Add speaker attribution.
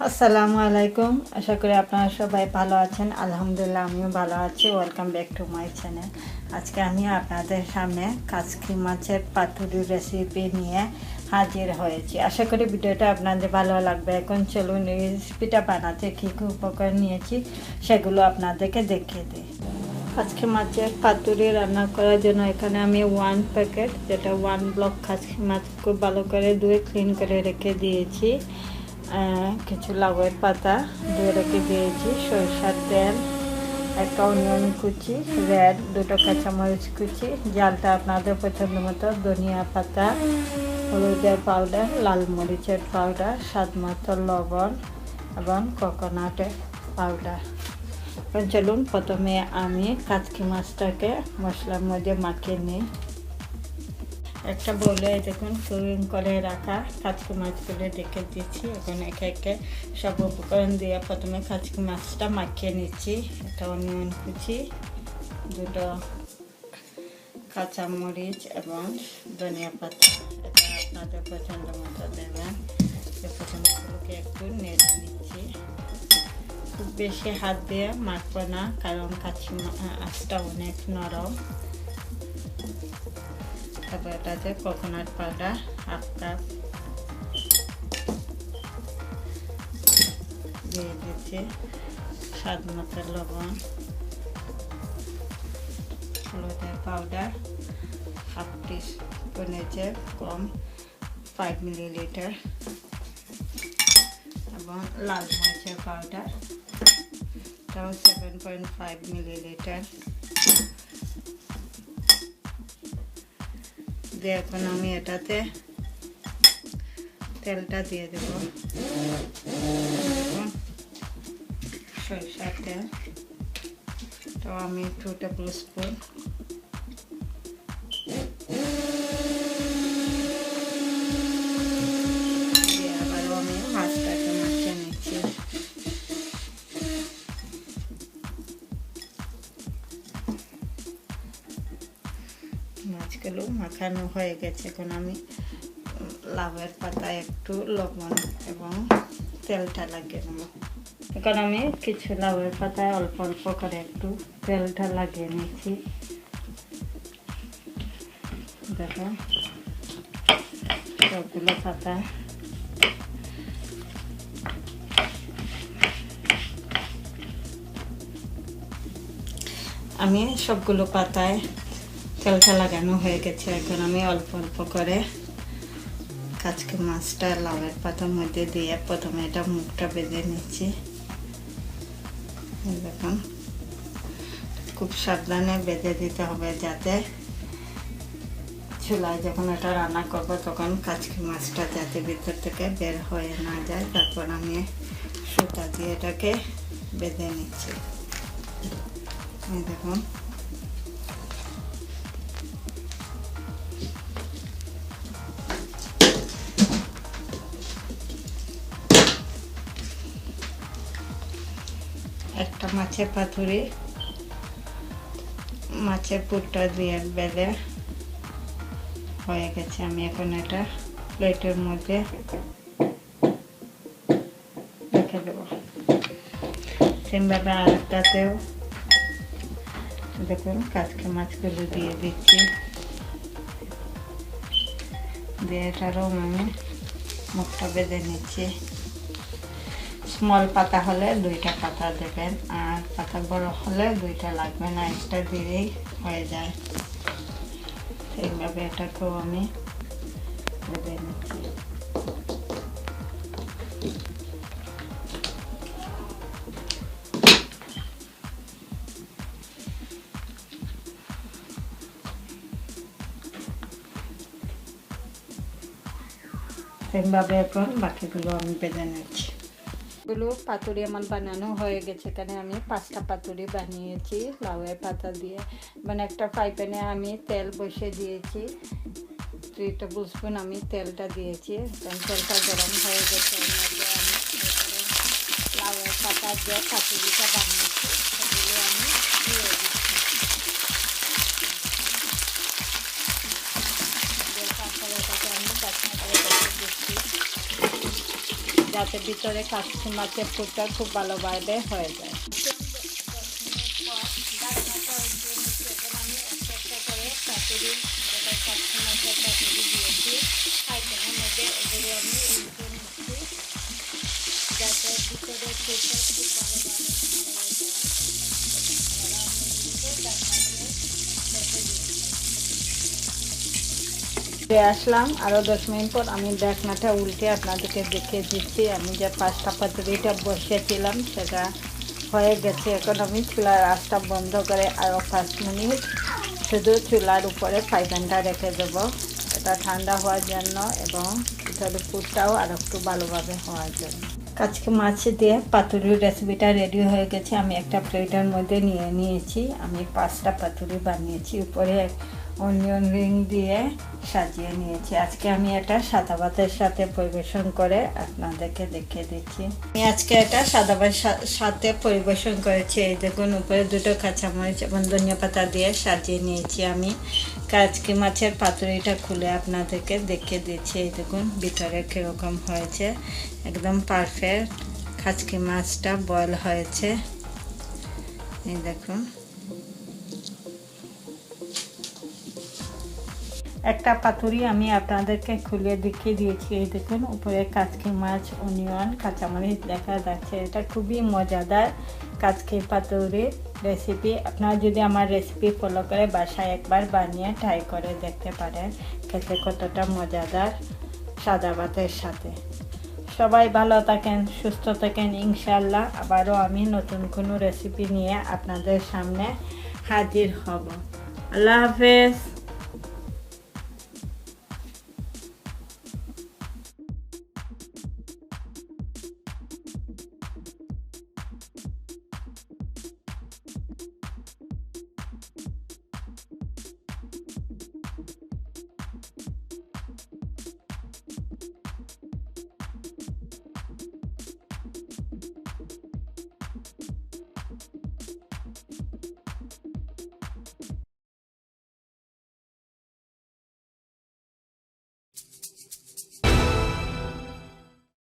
Speaker 1: আসসালামু আলাইকুম। আশা করি আপনারা সবাই ভালো আছেন। আলহামদুলিল্লাহ আমিও ভালো আছি। Welcome back to my channel. আজকে আমি আপনাদের সামনে কাসকি মাছের পাতুরি রেসিপি নিয়ে হাজির হয়েছি। আশা করি ভিডিওটা আপনাদের ভালো লাগবে। এখন চলুন এই রেসিপিটা বানাতে কী কী উপকরণ নিয়েছি সেগুলো আপনাদেরকে দেখিয়ে দিই। কাসকি মাছের পাতুরি রান্না করার জন্য এখানে আমি 1 প্যাকেট, যেটা 1 ব্লক কাসকি মাছ খুব ভালো করে ধুয়ে ক্লিন করে রেখে দিয়েছি। কিছু লাউয়ের পাতা ধুয়ে রেখে দিয়েছি, সরিষার তেল, একটা অনিয়ন কুচি, রেড, 2টো কাঁচামরিচ কুচি, জালটা আপনাদের পছন্দ মতো, ধনিয়া পাতা, হলুদের পাউডার, লাল মরিচের পাউডার, স্বাদ মতো লবণ এবং কোকোনাটের পাউডার। এখন চলুন প্রথমে আমি কাসকি মাছটাকে মশলার মধ্যে মাখিয়ে নিই। একটা বলে দেখুন ক্লিন করে রাখা কাসকি মাছগুলো রেখে দিচ্ছি। এখন একে একে সব উপকরণ দিয়ে প্রথমে কাসকি মাছটা মাখিয়ে নিচ্ছি। একটা অনিয়ন কুচি, 2টো কাঁচামরিচ এবং ধনিয়া পাতা, এটা আপনাদের পছন্দ মতো দেবেন। এই পছন্দগুলোকে একটু নেড়ে নিচ্ছি। খুব বেশি হাত দিয়ে মাখবো না, কারণ কাসকি মাছটা অনেক নরম। তারপর এটাতে কোকোনাট পাউডার 1/2 কাপ দিয়ে দিচ্ছি, স্বাদ মতো লবণ, হলুদের পাউডার 1/2 টিস্পুনের চেয়ে কম 5 মিলিলিটার, এবং লাল মরিচের পাউডার, এটাও 7.5 মিলিলিটার দিয়ে এখন আমি এটাতে তেলটা দিয়ে দেব। সরিষার তেল, তো আমি 2 টেবিল স্পুন দিয়ে আবারও আমি মাছটাকে মাখিয়ে নিচ্ছি। মাছগুলো মাখানো হয়ে গেছে। এখন আমি লাউয়ের পাতায় একটু লবণ এবং তেলটা লাগিয়ে নেব। এখন আমি কিছু লাউয়ের পাতায় অল্প অল্প করে একটু তেলটা লাগিয়ে নিচ্ছি। দেখো সবগুলো পাতা আমি সবগুলো পাতায় তেলটা লাগানো হয়ে গেছে। এখন আমি অল্প অল্প করে কাসকি মাছটা লাউয়ের পাতার মধ্যে দিয়ে প্রথমে এটা মুখটা বেঁধে নিচ্ছি। দেখুন খুব সাবধানে বেঁধে দিতে হবে, যাতে চুলায় যখন এটা রান্না করব তখন কাসকি মাছটা যাতে ভিতর থেকে বের হয়ে না যায়। তারপর আমি সুতা দিয়ে এটাকে বেঁধে নিচ্ছি। দেখুন একটা মাছের পাতুরি মাছের পুরটা দিয়ে বেঁধে হয়ে গেছে। আমি এখন এটা প্লেটের মধ্যে রেখে দেব। সেমভাবে আরেকটাতেও দেখুন কাসকি মাছগুলো দিয়ে দিচ্ছি, দিয়ে এটারও আমি মুখটা বেঁধে নিচ্ছি। স্মল পাতা হলে 2টা পাতা দেবেন, আর পাতা বড় হলে 2টা লাগবে না, একটা দিলেই হয়ে যায়। এইভাবে এটাকেও আমি বেঁধে নিচ্ছি। এইভাবে এখন বাকিগুলো আমি বেঁধে নিচ্ছি। গুলো পাতুরি আমার বানানো হয়ে গেছে। এখানে আমি 5টা পাতুরি বানিয়েছি লাউয়ের পাতা দিয়ে। মানে একটা ফ্রাই প্যানে আমি তেল বসিয়ে দিয়েছি, 3 টেবিল স্পুন আমি তেলটা দিয়েছি। তেলটা গরম হয়ে গেছে, আমি লাউয়ের পাতা দিয়ে পাতুরিটা বানিয়েছি, সেগুলো আমি দিয়ে দিচ্ছি। তারপরে এটাকে আমি বাটনা করে দিচ্ছি। যাতে ভিতরে কাচকি মাছের পুরটা খুব ভালোভাবে হয়ে যায়। আমি একটা একটা করে পাতুরি, যেটা কাচকি মাছের পাতুরি দিয়েছি, আইটেমের মধ্যে এগুলো আমি উল্টে নিচ্ছি যাতে ভিতরে পুরটা খুব ভালোভাবে আসলাম। আরও 10 মিনিট পর আমি ঢাকনাটা উল্টে আপনাদেরকে দেখিয়ে দিচ্ছি। আমি যে পাঁচটা পাতুরিটা বসিয়েছিলাম সেটা হয়ে গেছে। এখন আমি চুলার আঁচটা বন্ধ করে আরও 5 মিনিট শুধু চুলার উপরে ফ্রাই প্যানটা রেখে দেবো, এটা ঠান্ডা হওয়ার জন্য এবং ভিতরে পুরটাও আর একটু ভালোভাবে হওয়ার জন্য। কাচকি মাছ দিয়ে পাতুরির রেসিপিটা রেডি হয়ে গেছে। আমি একটা প্লেটের মধ্যে নিয়ে নিয়েছি। আমি 5টা পাতুরি বানিয়েছি, উপরে অনিয়ন রিং দিয়ে সাজিয়ে নিয়েছি। আজকে আমি এটা সাদা ভাতের সাথে পরিবেশন করে আপনাদেরকে দেখিয়ে দিচ্ছি। আমি আজকে এটা সাদা ভাতের সাথে পরিবেশন করেছি। এই দেখুন, উপরে 2টো কাঁচামরিচ এবং ধনিয়া পাতা দিয়ে সাজিয়ে নিয়েছি। আমি কাচকি মাছের পাতুরিটা খুলে আপনাদেরকে দেখিয়ে দিচ্ছি। এই দেখুন ভিতরে কীরকম হয়েছে, একদম পারফেক্ট কাচকি মাছটা বয়েল হয়েছে। এই দেখুন, একটা পাতুরি আমি আপনাদেরকে খুলে দেখিয়ে দিয়েছি। এই দেখুন, উপরে কাচকি মাছ, অনিয়ন, কাঁচামরিচ দেখা যাচ্ছে। এটা খুবই মজাদার কাচকি পাতুরির রেসিপি। আপনারা যদি আমার রেসিপি ফলো করে বাসায় একবার বানিয়ে ট্রাই করে দেখতে পারেন খেতে কতটা মজাদার সাদা ভাতের সাথে। সবাই ভালো থাকেন, সুস্থ থাকেন ইনশাআল্লাহ। আবারও আমি নতুন কোনো রেসিপি নিয়ে আপনাদের সামনে হাজির হব। আল্লাহ হাফেজ।